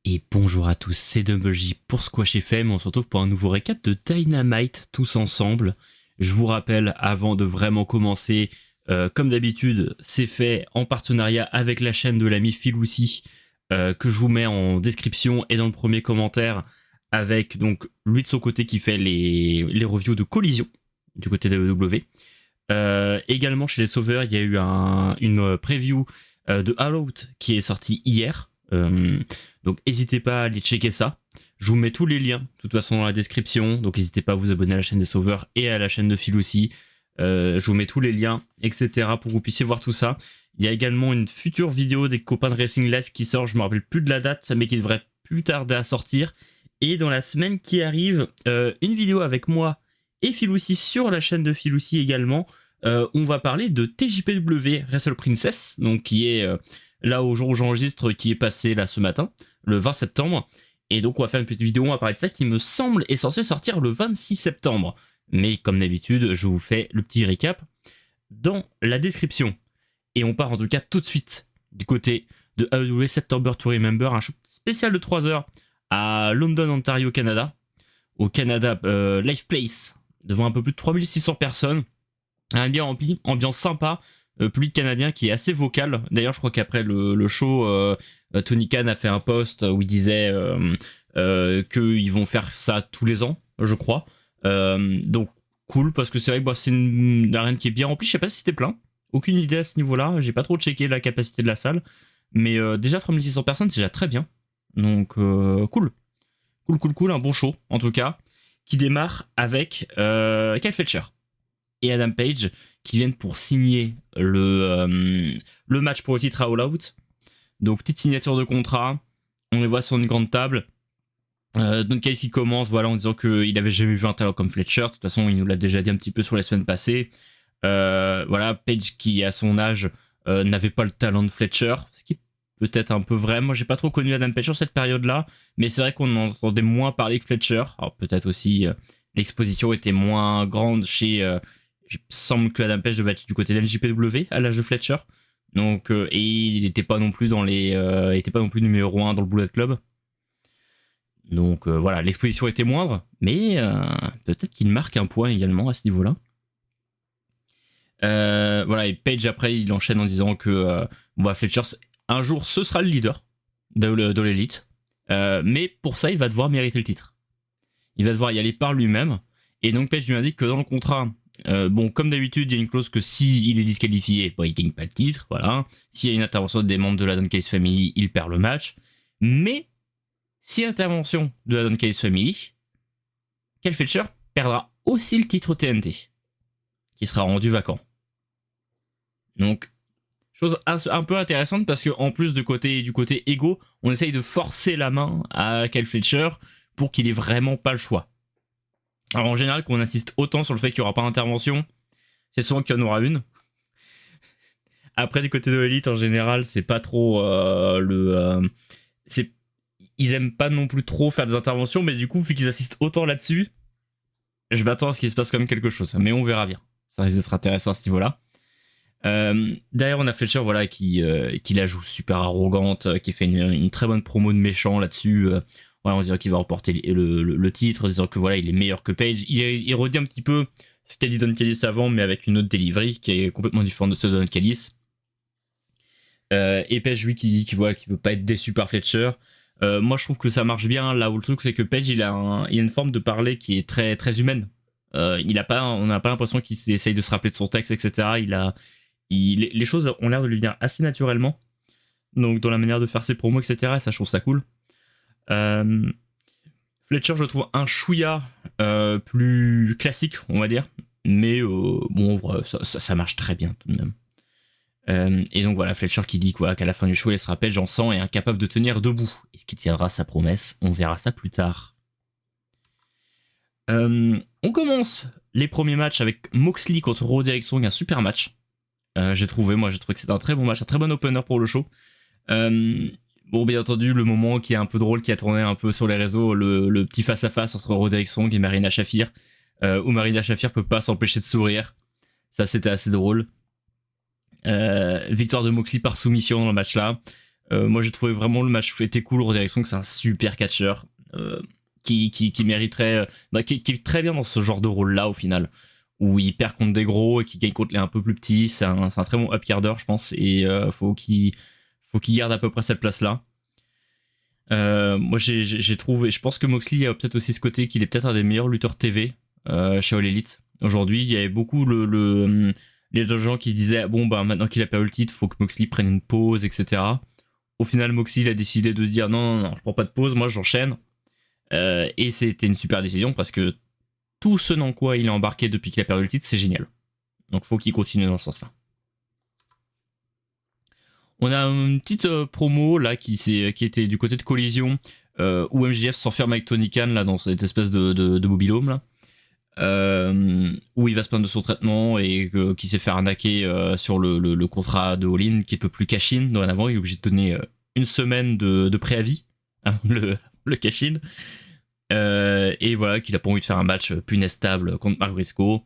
Et bonjour à tous, c'est Double J pour Squash FM. On se retrouve pour un nouveau récap de Dynamite tous ensemble. Je vous rappelle, avant de vraiment commencer, comme d'habitude, c'est fait en partenariat avec la chaîne de l'ami Philoussi, que je vous mets en description et dans le premier commentaire, avec donc lui de son côté qui fait les reviews de Collision du côté de WWE. Également chez les Sauveurs, il y a eu une preview de All Out qui est sortie hier. Donc n'hésitez pas à aller checker ça. Je vous mets tous les liens, de toute façon, dans la description. Donc n'hésitez pas à vous abonner à la chaîne des Sauveurs et à la chaîne de Phil aussi. Je vous mets tous les liens, etc. pour que vous puissiez voir tout ça. Il y a également une future vidéo des copains de Racing Life qui sort. Je me rappelle plus de la date, mais qui devrait plus tarder à sortir. Et dans la semaine qui arrive, une vidéo avec moi et Phil aussi sur la chaîne de Phil aussi également. On va parler de TJPW Wrestle Princess, donc qui est là au jour où j'enregistre, qui est passé là ce matin, le 20 septembre. Et donc on va faire une petite vidéo, on va parler de ça qui me semble est censé sortir le 26 septembre. Mais comme d'habitude, je vous fais le petit récap dans la description. Et on part en tout cas tout de suite du côté de AEW September to Remember, un show spécial de 3 heures à London, Ontario, Canada. Au Canada Live Place, devant un peu plus de 3600 personnes. Un bien rempli, ambiance sympa, public canadien qui est assez vocal. D'ailleurs, je crois qu'après le show, Tony Khan a fait un post où il disait qu'ils vont faire ça tous les ans, je crois. Donc, cool, parce que c'est vrai que c'est une arène qui est bien remplie. Je sais pas si c'était plein. Aucune idée à ce niveau-là. J'ai pas trop checké la capacité de la salle. Mais déjà, 3600 personnes, c'est déjà très bien. Donc, cool. Cool. Un bon show, en tout cas. Qui démarre avec Kyle Fletcher et Adam Page qui viennent pour signer le match pour le titre à All Out. Donc petite signature de contrat, on les voit sur une grande table. Donc Casey commence voilà, en disant qu'il avait jamais vu un talent comme Fletcher. De toute façon, il nous l'a déjà dit un petit peu sur les semaines passées. Voilà, Page qui à son âge n'avait pas le talent de Fletcher, ce qui est peut-être un peu vrai. Moi, j'ai pas trop connu Adam Page sur cette période-là, mais c'est vrai qu'on en entendait moins parler que Fletcher. Alors peut-être aussi l'exposition était moins grande chez il semble que Adam Page devait être du côté de l'NJPW à l'âge de Fletcher. Donc, et il n'était pas non plus était pas non plus numéro 1 dans le Bullet Club. Donc voilà, l'exposition était moindre, mais peut-être qu'il marque un point également à ce niveau-là. Voilà, et Page après il enchaîne en disant que Fletcher un jour ce sera le leader de l'élite, mais pour ça il va devoir mériter le titre. Il va devoir y aller par lui-même. Et donc Page lui indique que dans le contrat, comme d'habitude, il y a une clause que s'il est disqualifié, il gagne pas le titre, voilà. S'il y a une intervention des membres de la Don Case Family, il perd le match. Mais si intervention de la Don Case Family, Kyle Fletcher perdra aussi le titre TNT, qui sera rendu vacant. Donc, chose un peu intéressante parce que en plus du côté égo, on essaye de forcer la main à Kyle Fletcher pour qu'il ait vraiment pas le choix. Alors en général, quand on insiste autant sur le fait qu'il n'y aura pas d'intervention, c'est souvent qu'il y en aura une. Après, du côté de l'élite, en général, c'est pas trop ils aiment pas non plus trop faire des interventions, mais du coup, vu qu'ils assistent autant là-dessus, je m'attends à ce qu'il se passe quand même quelque chose. Mais on verra bien. Ça risque d'être intéressant à ce niveau-là. Derrière, on a Fletcher voilà, qui la joue super arrogante, qui fait une très bonne promo de méchant là-dessus. Voilà, on dirait qu'il va remporter le titre, en disant que voilà, il est meilleur que Page. Il redit un petit peu ce qu'a dit Don Callis avant, mais avec une autre delivery qui est complètement différente de celle de Don Callis. Et Page, lui, qui dit qu'il veut pas être déçu par Fletcher. Moi, je trouve que ça marche bien. Là où le truc, c'est que Page, il a une forme de parler qui est très, très humaine. On n'a pas l'impression qu'il essaye de se rappeler de son texte, etc. Les choses ont l'air de lui venir assez naturellement. Donc, dans la manière de faire ses promos, etc. Et ça, je trouve ça cool. Fletcher, je trouve un chouïa plus classique, on va dire. Mais ça marche très bien tout de même. Et donc voilà, Fletcher qui dit qu'à la fin du show, il se rappelle, j'en sens, est incapable de tenir debout. Est-ce qu'il tiendra sa promesse? On verra ça plus tard. On commence les premiers matchs avec Moxley contre Roderick Strong, un super match. J'ai trouvé que c'était un très bon match, un très bon opener pour le show. Bien entendu, le moment qui est un peu drôle, qui a tourné un peu sur les réseaux, le petit face-à-face entre Roderick Strong et Marina Shafir, où Marina Shafir peut pas s'empêcher de sourire. Ça, c'était assez drôle. Victoire de Moxley par soumission dans le match là. Moi j'ai trouvé vraiment le match était cool, Roderick Strong c'est un super catcheur qui mériterait, qui est très bien dans ce genre de rôle là au final, où il perd contre des gros et qui gagne contre les un peu plus petits. C'est un très bon upcarder je pense, et faut qu'il garde à peu près cette place là. Moi j'ai trouvé, je pense que Moxley a peut-être aussi ce côté qu'il est peut-être un des meilleurs lutteurs TV chez All Elite. Aujourd'hui il y avait beaucoup les gens qui se disaient bon bah maintenant qu'il a perdu le titre faut que Moxley prenne une pause, etc. Au final Moxley il a décidé de se dire non je prends pas de pause, moi j'enchaîne. Et c'était une super décision parce que tout ce dans quoi il est embarqué depuis qu'il a perdu le titre c'est génial. Donc faut qu'il continue dans ce sens là. On a une petite promo là qui était du côté de Collision, où MJF s'enferme avec Tony Khan là dans cette espèce de mobilhome là, où il va se plaindre de son traitement et qui s'est fait arnaquer sur le contrat de All-In qui peut plus cash-in dorénavant. Il est obligé de donner une semaine de préavis avant le cash-in. Et voilà, qu'il a pas envie de faire un match plus inestable contre Mark Briscoe.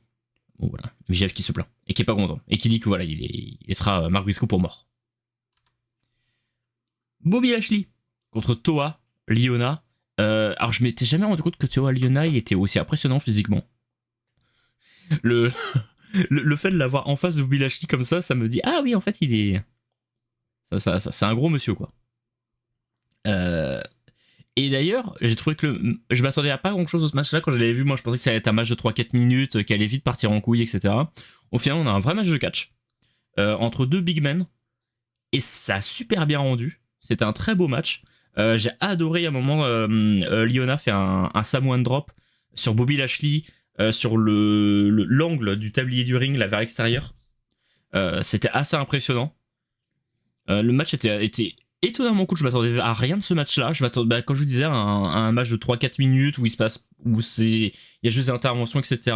Bon voilà, MJF qui se plaint et qui est pas content et qui dit que voilà il laissera Mark Briscoe pour mort. Bobby Lashley contre Toa Liona. Alors je m'étais jamais rendu compte que Toa Liona il était aussi impressionnant physiquement. Le, le fait de l'avoir en face de Bobby Lashley comme ça me dit ah oui en fait il est ça c'est un gros monsieur quoi. Et d'ailleurs j'ai trouvé que je m'attendais à pas grand chose de ce match là quand je l'avais vu. Moi je pensais que ça allait être un match de 3-4 minutes qui allait vite partir en couille, etc. Au final on a un vrai match de catch entre deux big men et ça a super bien rendu. C'était un très beau match. J'ai adoré à un moment, Liona fait un Samoan drop sur Bobby Lashley, sur l'angle du tablier du ring, là, vers l'extérieur. C'était assez impressionnant. Le match était étonnamment cool. Je m'attendais à rien de ce match-là. Je m'attendais, comme je vous disais, à un match de 3-4 minutes où il y a juste des interventions, etc.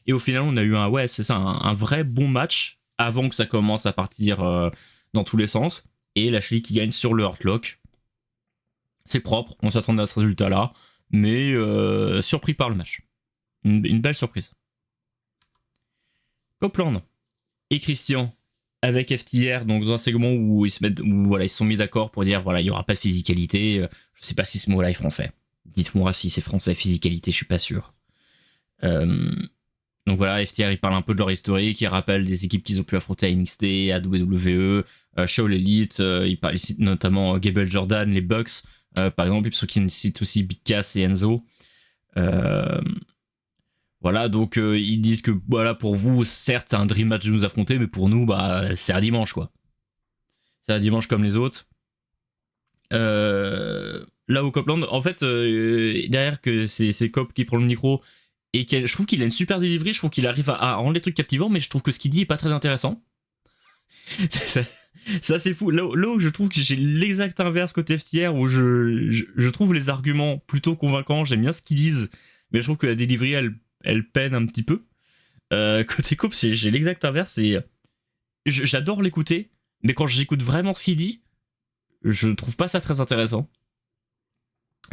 Et au final, on a eu un vrai bon match avant que ça commence à partir dans tous les sens. Et Lashley qui gagne sur le Hurtlock. C'est propre, on s'attendait à ce résultat-là, mais surpris par le match. Une belle surprise. Copeland et Christian avec FTR, donc dans un segment où ils se sont mis d'accord pour dire voilà, il n'y aura pas de physicalité. Je sais pas si ce mot-là est français. Dites-moi si c'est français, physicalité, je suis pas sûr. Donc voilà, FTR ils parlent un peu de leur historique, ils rappellent des équipes qu'ils ont pu affronter à NXT, à WWE, chez All Elite, ils citent notamment Gable Jordan, les Bucks, par exemple, puis qu'ils citent aussi Big Cass et Enzo. Voilà, donc ils disent que voilà, pour vous, certes, c'est un dream match de nous affronter, mais pour nous, bah, c'est un dimanche, quoi. C'est un dimanche comme les autres. Là où Copeland, en fait, derrière que c'est Cop qui prend le micro, et je trouve qu'il a une super delivery, je trouve qu'il arrive à rendre les trucs captivants, mais je trouve que ce qu'il dit est pas très intéressant. Ça c'est fou. Là où je trouve que j'ai l'exact inverse côté FTR, où je trouve les arguments plutôt convaincants, j'aime bien ce qu'ils disent, mais je trouve que la delivery elle peine un petit peu. Côté Coop, j'ai l'exact inverse, et j'adore l'écouter, mais quand j'écoute vraiment ce qu'il dit, je trouve pas ça très intéressant.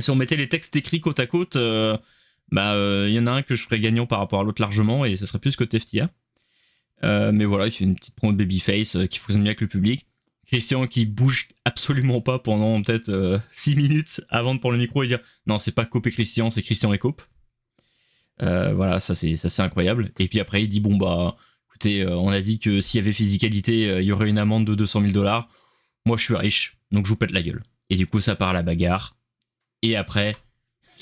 Si on mettait les textes écrits côte à côte, y en a un que je ferais gagnant par rapport à l'autre largement, et ce serait plus côté FTR. Mais voilà, il fait une petite promo de babyface qui fonctionne bien avec le public. Christian qui bouge absolument pas pendant peut-être 6 minutes avant de prendre le micro et dire non, c'est pas Cope et Christian, c'est Christian et Cope. Voilà, ça c'est incroyable. Et puis après il dit bon bah écoutez, on a dit que s'il y avait physicalité, il y aurait une amende de $200,000. Moi je suis riche, donc je vous pète la gueule. Et du coup ça part à la bagarre. Et après,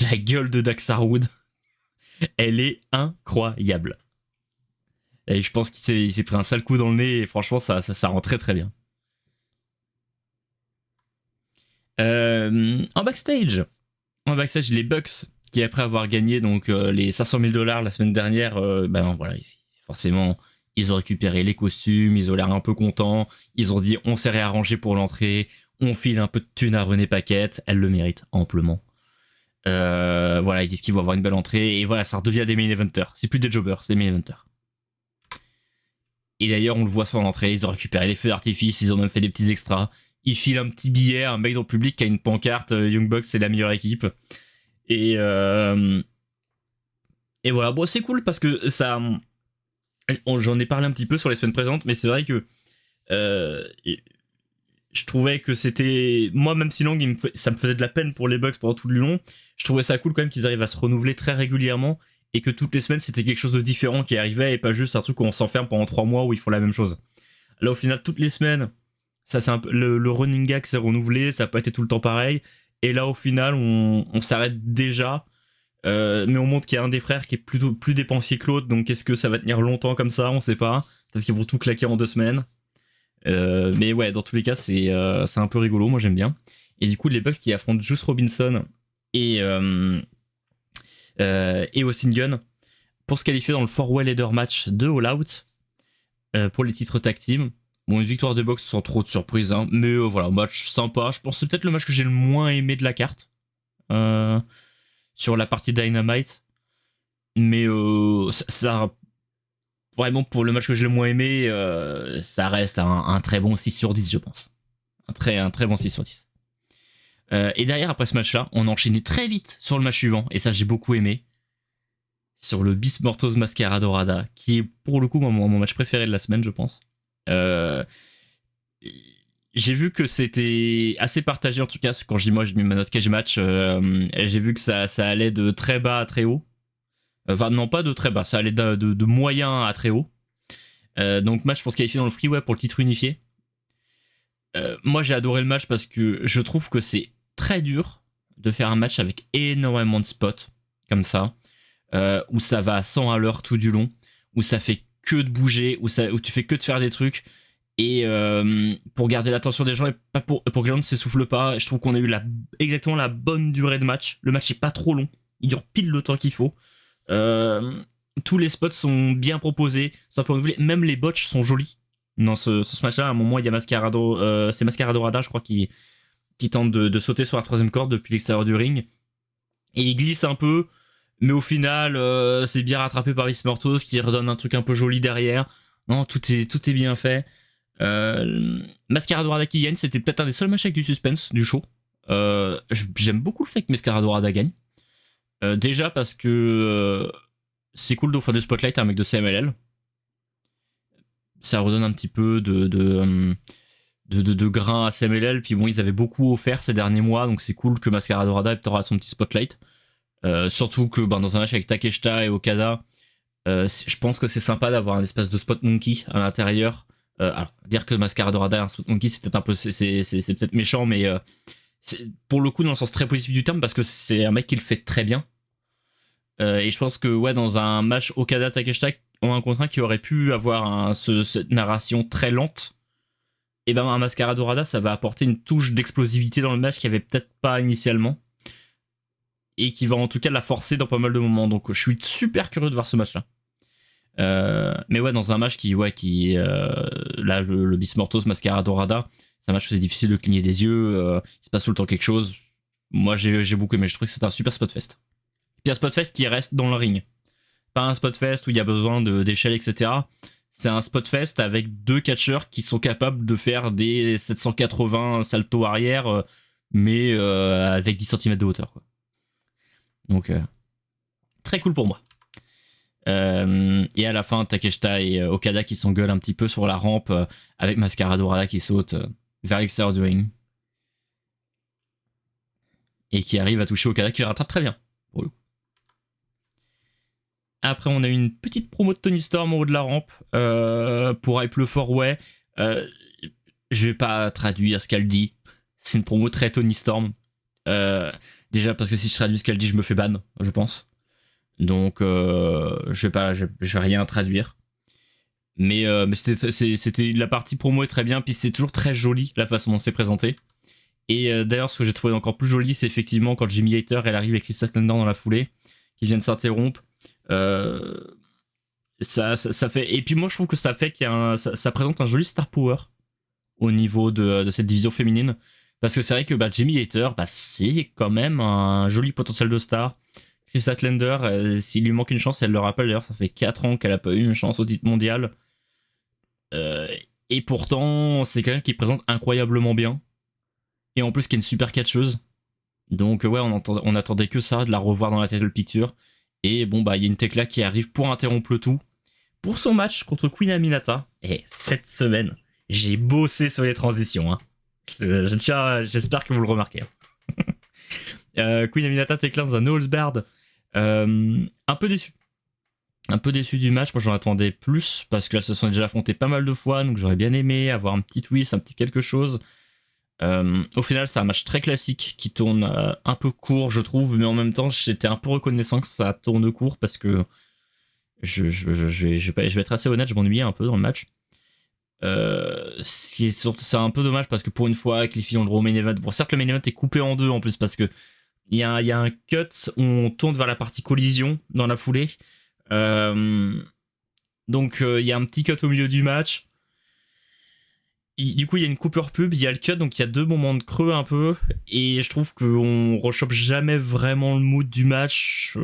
la gueule de Dax Harwood, elle est incroyable. Et je pense qu'il s'est pris un sale coup dans le nez, et franchement ça rend très très bien. En backstage, les Bucks qui après avoir gagné donc les $500,000 la semaine dernière, voilà, forcément ils ont récupéré les costumes, ils ont l'air un peu contents, ils ont dit on s'est réarrangé pour l'entrée, on file un peu de thune à René Paquette, elle le mérite amplement. Voilà, ils disent qu'ils vont avoir une belle entrée, et voilà, ça redevient des main eventers, c'est plus des jobbers, c'est des main eventers. Et d'ailleurs on le voit sur l'entrée, ils ont récupéré les feux d'artifice, ils ont même fait des petits extras. Il file un petit billet à un mec dans le public qui a une pancarte Young Bucks c'est la meilleure équipe. Et voilà, bon c'est cool parce que ça, j'en ai parlé un petit peu sur les semaines présentes, mais c'est vrai que je trouvais que c'était... Moi, même si Lang, ça me faisait de la peine pour les Bucks pendant tout le long, je trouvais ça cool quand même qu'ils arrivent à se renouveler très régulièrement et que toutes les semaines, c'était quelque chose de différent qui arrivait et pas juste un truc où on s'enferme pendant 3 mois où ils font la même chose. Là, au final, toutes les semaines, ça c'est un peu, le running gag s'est renouvelé, ça n'a pas été tout le temps pareil. Et là, au final, on s'arrête déjà. Mais on montre qu'il y a un des frères qui est plutôt plus dépensier que l'autre, donc est-ce que ça va tenir longtemps comme ça, on sait pas. Peut-être qu'ils vont tout claquer en 2 semaines. Mais ouais, dans tous les cas, c'est un peu rigolo, moi j'aime bien. Et du coup, les Bucks qui affrontent Juice Robinson et Austin Gunn pour se qualifier dans le 4-way ladder match de All Out pour les titres tag team. Bon, une victoire des Bucks sans trop de surprise, hein, mais voilà, match sympa. Je pense que c'est peut-être le match que j'ai le moins aimé de la carte sur la partie Dynamite. Mais ça vraiment, pour le match que j'ai le moins aimé, ça reste un très bon 6 sur 10, je pense. Un très bon 6 sur 10. Et derrière, après ce match-là, on a enchaîné très vite sur le match suivant, et ça, j'ai beaucoup aimé. Sur le Beast Mortos Mascara Dorada, qui est pour le coup mon match préféré de la semaine, je pense. J'ai vu que c'était assez partagé, en tout cas, quand j'ai mis ma note cage match. J'ai vu que ça allait de très bas à très haut. Enfin, non, pas de très bas, ça allait de moyen à très haut. Donc, match pour se qualifier dans le freeway pour le titre unifié. Moi, j'ai adoré le match parce que je trouve que c'est très dur de faire un match avec énormément de spots, comme ça, où ça va à 100 à l'heure tout du long, où ça fait que de bouger, où tu fais que de faire des trucs. Et pour garder l'attention des gens et pas pour que les gens ne s'essoufflent pas, je trouve qu'on a eu exactement la bonne durée de match. Le match est pas trop long, il dure pile le temps qu'il faut. Tous les spots sont bien proposés, même les botches sont jolis. Dans ce match-là, à un moment, il y a c'est Mascaradorada, je crois, qui tente de sauter sur la 3ème corde depuis l'extérieur du ring. Et il glisse un peu, mais au final, c'est bien rattrapé par Beast Mortos qui redonne un truc un peu joli derrière. Non, tout est bien fait. Mascaradorada qui gagne, c'était peut-être un des seuls matchs avec du suspense du show. J'aime beaucoup le fait que Mascaradorada gagne. Déjà parce que c'est cool d'offrir du spotlight à un mec de CMLL. Ça redonne un petit peu de grain à CMLL. Puis bon, ils avaient beaucoup offert ces derniers mois, donc c'est cool que Mascaradorada aura son petit spotlight. Surtout que dans un match avec Takeshita et Okada, je pense que c'est sympa d'avoir un espèce de spot monkey à l'intérieur. Alors, dire que Mascaradorada est un spot monkey, c'est peut-être un peu, c'est peut-être méchant, mais pour le coup, dans le sens très positif du terme, parce que c'est un mec qui le fait très bien. Et je pense que ouais, dans un match Okada-Takeshita, on a un contrat qui aurait pu avoir cette narration très lente. Et un Mascaradorada, ça va apporter une touche d'explosivité dans le match qu'il n'y avait peut-être pas initialement. Et qui va en tout cas la forcer dans pas mal de moments. Donc je suis super curieux de voir ce match-là. Mais ouais, dans un match là, le Beast Mortos Mascaradorada, c'est un match où c'est difficile de cligner des yeux. Il se passe tout le temps quelque chose. Moi, j'ai beaucoup aimé. Je trouve que c'est un super spot fest. Puis un spot fest qui reste dans le ring. Pas un spot fest où il y a besoin d'échelles, etc. C'est un spot fest avec 2 catcheurs qui sont capables de faire des 780 salto arrière, mais avec 10 cm de hauteur, quoi. Donc, très cool pour moi. Et à la fin, Takeshita et Okada qui s'engueulent un petit peu sur la rampe avec Mascaradorada qui saute vers l'extérieur du ring. Et qui arrive à toucher Okada qui le rattrape très bien, pour le coup. Après, on a eu une petite promo de Tony Storm en haut de la rampe pour Hype le 4-way. Je vais pas traduire ce qu'elle dit. C'est une promo très Tony Storm. Déjà parce que si je traduis ce qu'elle dit, je me fais ban, je pense. Donc, je vais rien traduire. Mais c'était la partie promo est très bien. Puis c'est toujours très joli la façon dont c'est présenté. Et d'ailleurs, ce que j'ai trouvé encore plus joli, c'est effectivement quand Jimmy Hater elle arrive avec Chris Statlander dans la foulée, qui vient de s'interrompre. Ça fait. Et puis moi, je trouve que ça fait ça présente un joli star power au niveau de cette division féminine. Parce que c'est vrai que Jimmy Hater, c'est quand même un joli potentiel de star. Chris Statlander, s'il lui manque une chance, elle le rappelle d'ailleurs, ça fait 4 ans qu'elle a pas eu une chance au titre mondial. Et pourtant, c'est quelqu'un qui présente incroyablement bien. Et en plus, qui est une super catcheuse. Donc ouais, on attendait que ça, de la revoir dans la title picture. Et bon, il y a une Tekla qui arrive pour interrompre le tout. Pour son match contre Queen Aminata. Et cette semaine, j'ai bossé sur les transitions, hein. J'espère que vous le remarquez. Queen Aminata Tekla dans un No Holds Barred. Un peu déçu. Un peu déçu du match. Moi, j'en attendais plus parce que là, se sont déjà affrontés pas mal de fois. Donc, j'aurais bien aimé avoir un petit twist, un petit quelque chose. Au final, c'est un match très classique qui tourne un peu court, je trouve. Mais en même temps, j'étais un peu reconnaissant que ça tourne court parce que je vais être assez honnête, je m'ennuyais un peu dans le match. C'est un peu dommage parce que pour une fois que les filles ont le droit au main event, bon certes le main event est coupé en deux en plus parce que il y a un cut où on tourne vers la partie collision dans la foulée, donc il y a un petit cut au milieu du match, du coup il y a une coupure pub, il y a le cut, donc il y a deux moments de creux un peu et je trouve qu'on rechoppe jamais vraiment le mood du match.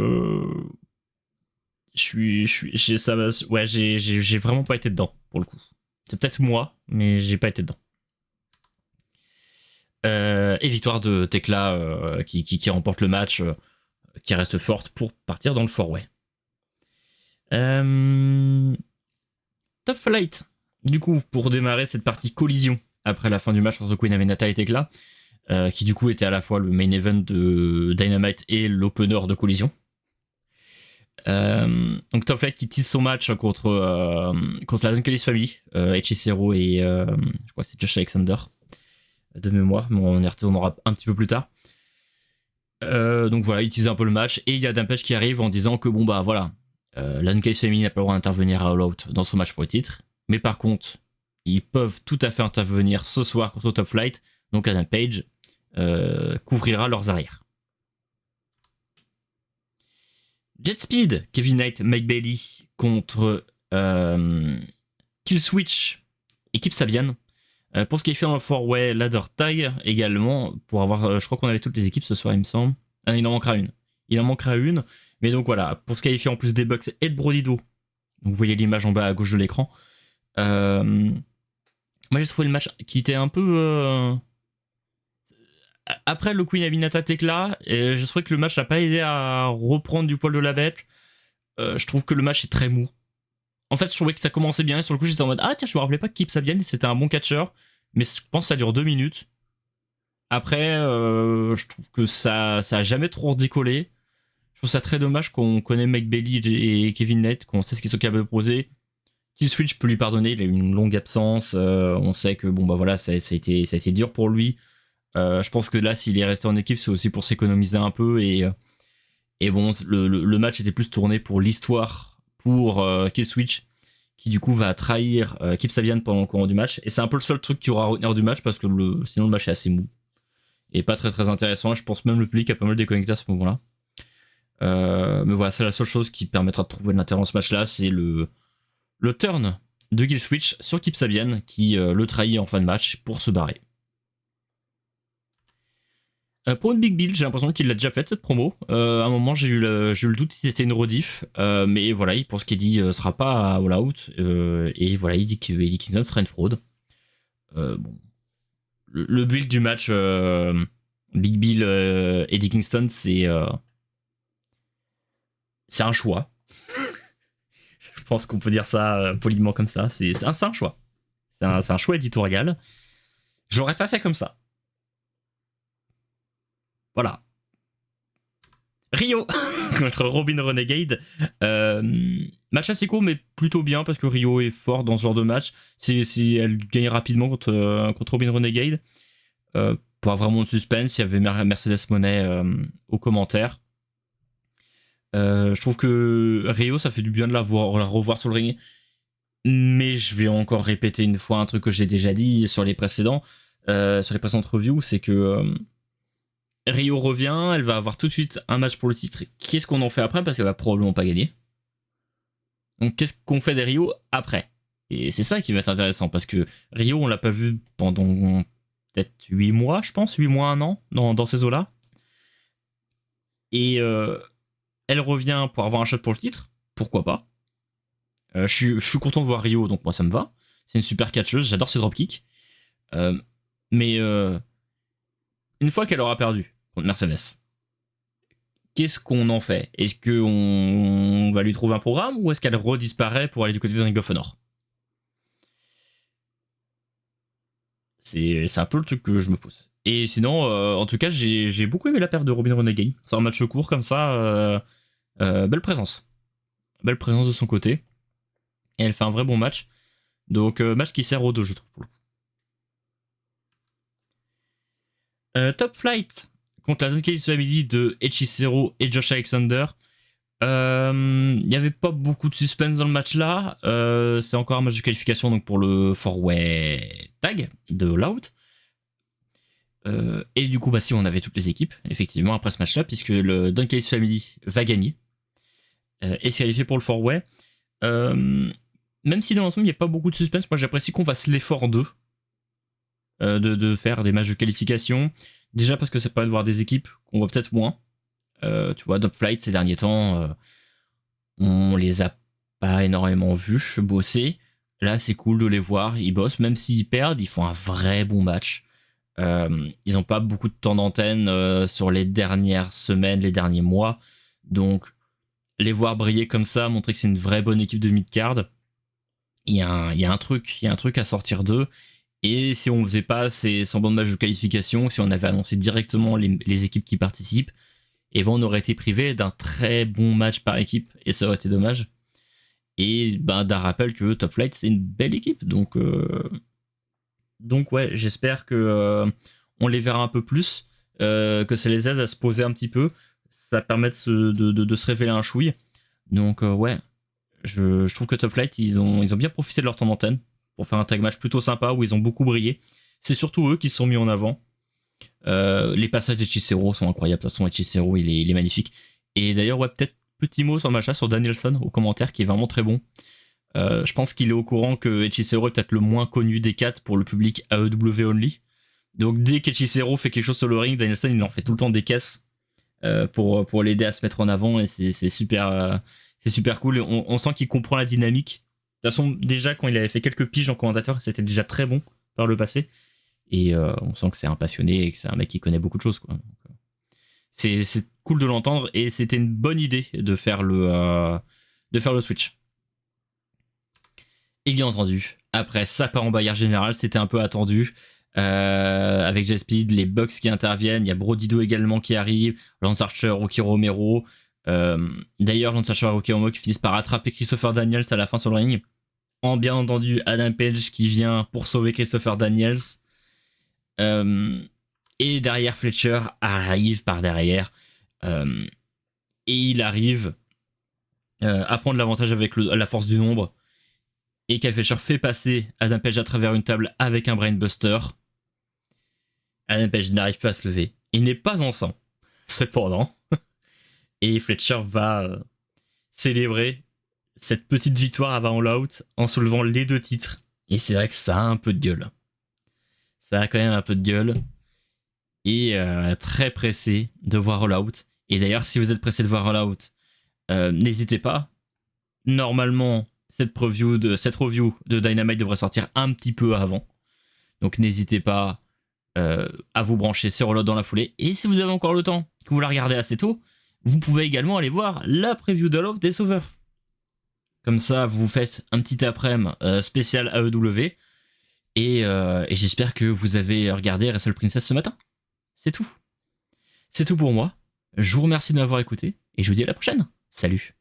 J'ai vraiment pas été dedans pour le coup. C'est peut-être moi, mais j'ai pas été dedans. Et victoire de Tekla qui remporte le match, qui reste forte pour partir dans le four-way. Top Flight, du coup, pour démarrer cette partie collision après la fin du match entre Queen Aminata et Tekla, qui du coup était à la fois le main event de Dynamite et l'opener de collision. Donc Top Flight qui tease son match contre la Don Callis Family, Hechicero et je crois que c'est Josh Alexander de mémoire, mais on y retournera un petit peu plus tard. Donc voilà, il tease un peu le match et il y a Dampage qui arrive en disant que bon bah voilà, la Don Callis Family n'a pas le droit d'intervenir à All Out dans son match pour le titre, mais par contre ils peuvent tout à fait intervenir ce soir contre Top Flight, donc Adam Page couvrira leurs arrières. Jet Speed, Kevin Knight, Mike Bailey contre Killswitch et Kip Sabian. Pour ce qui est fait dans le 4-way ladder tie également, pour avoir, je crois qu'on avait toutes les équipes ce soir, il me semble. Ah, il en manquera une. Il en manquera une. Mais donc voilà, pour se qualifier en plus des Bucks et de Brody Doe, donc vous voyez l'image en bas à gauche de l'écran. Moi j'ai trouvé le match qui était un peu. Après le Queen Aminata Tekla, je trouvais que le match n'a pas aidé à reprendre du poil de la bête. Je trouve que le match est très mou. En fait, je trouvais que ça commençait bien. Et sur le coup, j'étais en mode ah tiens, je me rappelais pas que Kip Sabian c'était un bon catcheur. Mais je pense que ça dure 2 minutes. Après, je trouve que ça a jamais trop redécollé. Je trouve ça très dommage qu'on connaît Mike Bailey et Kevin Knight, qu'on sait ce qu'ils sont capables de proposer. Killswitch, je peux lui pardonner, il a eu une longue absence. On sait que bon bah voilà, ça a été dur pour lui. Je pense que là, s'il est resté en équipe, c'est aussi pour s'économiser un peu. Et bon, le match était plus tourné pour l'histoire, pour Killswitch, qui du coup va trahir Kip Sabian pendant le courant du match. Et c'est un peu le seul truc qu'il y aura à retenir du match, parce que sinon le match est assez mou. Et pas très très intéressant. Je pense même le public a pas mal déconnecté à ce moment-là. Mais voilà, c'est la seule chose qui permettra de trouver de l'intérêt dans ce match-là, c'est le turn de Killswitch sur Kip Sabian, qui le trahit en fin de match pour se barrer. Pour une Big Bill, j'ai l'impression qu'il l'a déjà fait cette promo. À un moment, j'ai eu le doute si c'était une rediff, mais voilà, pour ce qu'il dit, sera pas à All Out, et voilà, il dit que Eddie Kingston sera une fraude. Bon, le build du match Big Bill Eddie Kingston, c'est un choix. Je pense qu'on peut dire ça poliment comme ça. C'est un choix. C'est un choix éditorial. Je l'aurais pas fait comme ça. Voilà. Rio contre Robin Renegade. Match assez court, mais plutôt bien parce que Rio est fort dans ce genre de match. Elle gagne rapidement contre Robin Renegade. Pour avoir vraiment de suspense, il y avait Mercedes Monet aux commentaires. Je trouve que Rio, ça fait du bien de la revoir sur le ring. Mais je vais encore répéter une fois un truc que j'ai déjà dit sur les précédentes reviews, c'est que Rio revient, elle va avoir tout de suite un match pour le titre. Qu'est-ce qu'on en fait après? Parce qu'elle va probablement pas gagner. Donc qu'est-ce qu'on fait des Rio après? Et c'est ça qui va être intéressant, parce que Rio, on l'a pas vu pendant peut-être 8 mois, je pense, 8 mois, 1 an, dans ces eaux-là. Et elle revient pour avoir un shot pour le titre, pourquoi pas. Je suis content de voir Rio, donc moi ça me va. C'est une super catcheuse, j'adore ses dropkicks. Mais une fois qu'elle aura perdu contre Mercedes, qu'est-ce qu'on en fait? Est-ce qu'on va lui trouver un programme, ou est-ce qu'elle redisparaît pour aller du côté de Ring of Honor? C'est un peu le truc que je me pose. Et sinon, en tout cas, j'ai beaucoup aimé la perte de Robin Renegade. C'est un match court comme ça, belle présence. Belle présence de son côté. Et elle fait un vrai bon match. Donc, match qui sert aux deux, je trouve. Pour le coup. Top Flight contre la Dunkey Family de Hechicero et Josh Alexander. Il n'y avait pas beaucoup de suspense dans le match là. C'est encore un match de qualification donc pour le 4-way tag de All Out. Et du coup, bah si, on avait toutes les équipes, effectivement, après ce match-là, puisque le Dunkey Family va gagner et se qualifier pour le 4-way. Même si dans l'ensemble, il n'y a pas beaucoup de suspense, moi j'apprécie qu'on fasse l'effort d'eux. De faire des matchs de qualification. Déjà parce que ça permet de voir des équipes qu'on voit peut-être moins. Tu vois, Top Flight ces derniers temps, on les a pas énormément vus bosser. Là, c'est cool de les voir. Ils bossent, même s'ils perdent, ils font un vrai bon match. Ils n'ont pas beaucoup de temps d'antenne sur les dernières semaines, les derniers mois. Donc, les voir briller comme ça, montrer que c'est une vraie bonne équipe de mid-card, il y a un truc à sortir d'eux. Et si on faisait pas ces semblants de matchs de qualification, si on avait annoncé directement les équipes qui participent, et ben on aurait été privé d'un très bon match par équipe, et ça aurait été dommage. Et ben d'un rappel que Top Flight c'est une belle équipe, donc ouais, j'espère que on les verra un peu plus, que ça les aide à se poser un petit peu, ça permet de se révéler un chouille. Donc ouais, je trouve que Top Flight ils ont bien profité de leur temps d'antenne pour faire un tag match plutôt sympa où ils ont beaucoup brillé. C'est surtout eux qui se sont mis en avant. Les passages d'Hechicero sont incroyables. De toute façon, Hechicero, il est magnifique. Et d'ailleurs, ouais, peut-être petit mot sur le match-là, sur Danielson au commentaire, qui est vraiment très bon. Je pense qu'il est au courant que Hechicero est peut-être le moins connu des 4 pour le public AEW only. Donc dès qu'Hechicero fait quelque chose sur le ring, Danielson, il en fait tout le temps des caisses pour l'aider à se mettre en avant. Et c'est super cool. Et on sent qu'il comprend la dynamique. De toute façon, déjà, quand il avait fait quelques piges en commentateur, c'était déjà très bon par le passé. Et on sent que c'est un passionné et que c'est un mec qui connaît beaucoup de choses, quoi. Donc, c'est cool de l'entendre et c'était une bonne idée de faire le switch. Et bien entendu, après ça part en bagarre générale, c'était un peu attendu. Avec J-Speed, les Bucks qui interviennent, il y a Brodido également qui arrive, Lance Archer, Rocky Romero. D'ailleurs, Lance Archer et Rocky Romero qui finissent par attraper Christopher Daniels à la fin sur le ring. En bien entendu, Adam Page qui vient pour sauver Christopher Daniels. Et derrière, Fletcher arrive par derrière. Et il arrive à prendre l'avantage avec la force du nombre. Et Kyle Fletcher fait passer Adam Page à travers une table avec un brainbuster. Adam Page n'arrive pas à se lever. Il n'est pas en sang, cependant. Et Fletcher va célébrer cette petite victoire avant All Out en soulevant les 2 titres. Et c'est vrai que ça a un peu de gueule. Ça a quand même un peu de gueule. Et très pressé de voir All Out. Et d'ailleurs, si vous êtes pressé de voir All Out, n'hésitez pas. Normalement, cette review de Dynamite devrait sortir un petit peu avant. Donc n'hésitez pas à vous brancher sur All Out dans la foulée. Et si vous avez encore le temps, que vous la regardez assez tôt, vous pouvez également aller voir la preview d'All Out des Sauveurs. Comme ça, vous faites un petit après-midi spécial AEW. Et j'espère que vous avez regardé Wrestle Princess ce matin. C'est tout. C'est tout pour moi. Je vous remercie de m'avoir écouté et je vous dis à la prochaine. Salut.